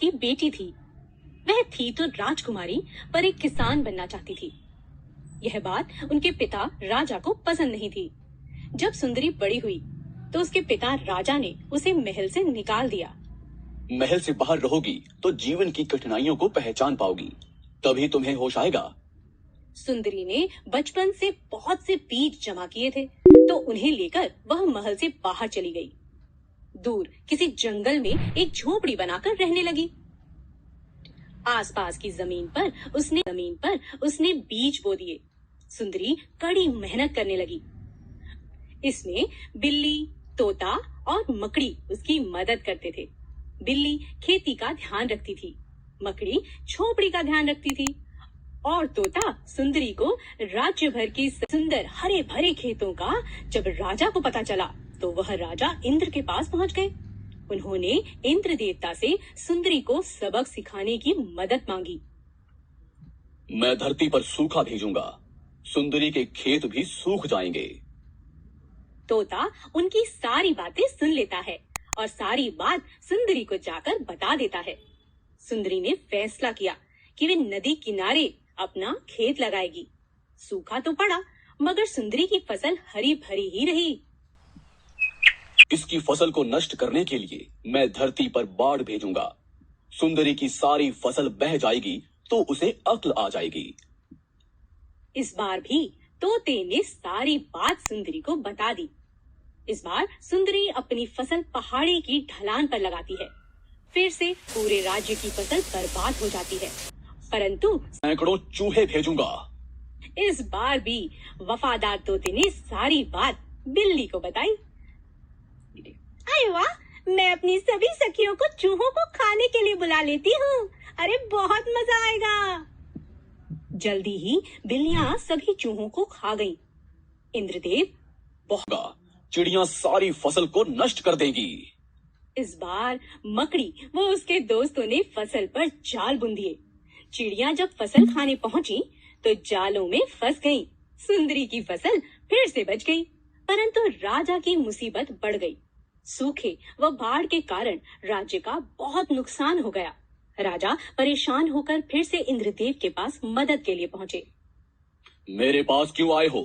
की बेटी थी। वह थी तो राजकुमारी, पर एक किसान बनना चाहती थी। यह बात उनके पिता राजा को पसंद नहीं थी। जब सुंदरी बड़ी हुई तो उसके पिता राजा ने उसे महल से निकाल दिया। महल से बाहर रहोगी तो जीवन की कठिनाइयों को पहचान पाओगी, तभी तुम्हें होश आएगा। सुंदरी ने बचपन से बहुत से बीज जमा किए थे, तो उन्हें लेकर वह महल से बाहर चली गई। दूर किसी जंगल में एक झोपड़ी बनाकर रहने लगी। आसपास की जमीन पर उसने बीज बो दिए। सुंदरी कड़ी मेहनत करने लगी। इसमें बिल्ली, तोता और मकड़ी उसकी मदद करते थे। बिल्ली खेती का ध्यान रखती थी, मकड़ी झोपड़ी का ध्यान रखती थी और तोता सुंदरी को राज्य भर की सुंदर हरे भरे खेतों का जब राजा को पता चला तो वह राजा इंद्र के पास पहुंच गए। उन्होंने इंद्र देवता से सुंदरी को सबक सिखाने की मदद मांगी। मैं धरती पर सूखा भेजूंगा, सुंदरी के खेत भी सूख जाएंगे। तोता उनकी सारी बातें सुन लेता है और सारी बात सुंदरी को जाकर बता देता है। सुंदरी ने फैसला किया कि वे नदी किनारे अपना खेत लगाएगी। सूखा तो पड़ा, मगर सुंदरी की फसल हरी भरी ही रही। इसकी फसल को नष्ट करने के लिए मैं धरती पर बाढ़ भेजूंगा। सुंदरी की सारी फसल बह जाएगी तो उसे अक्ल आ जाएगी। इस बार भी तोते ने सारी बात सुंदरी को बता दी। इस बार सुंदरी अपनी फसल पहाड़ी की ढलान पर लगाती है। फिर से पूरे राज्य की फसल बर्बाद हो जाती है, परंतु सैकड़ों चूहे भेजूंगा। इस बार भी वफादार तोते ने सारी बात बिल्ली को बताई। अरे वाह, मैं अपनी सभी सखियों को चूहों को खाने के लिए बुला लेती हूँ। अरे बहुत मजा आएगा। जल्दी ही बिल्लियां सभी चूहों को खा गईं। इंद्रदेव बहुत चिड़ियां सारी फसल को नष्ट कर देंगी। इस बार मकड़ी वो उसके दोस्तों ने फसल पर जाल बुन दिए। चिड़ियां जब फसल खाने पहुंची तो जालों में फंस गईं। सुंदरी की फसल फिर से बच गई, परंतु राजा की मुसीबत बढ़ गई। सूखे व बाढ़ के कारण राज्य का बहुत नुकसान हो गया। राजा परेशान होकर फिर से इंद्रदेव के पास मदद के लिए पहुंचे। मेरे पास क्यों आए हो?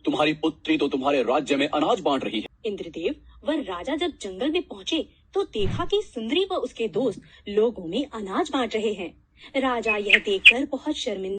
तुम्हारी पुत्री तो तुम्हारे राज्य में अनाज बांट रही है। इंद्रदेव व राजा जब जंगल में पहुंचे तो देखा कि सुंदरी व उसके दोस्त लोगों में अनाज बांट रहे हैं। राजा यह देखकर बहुत शर्मिंदा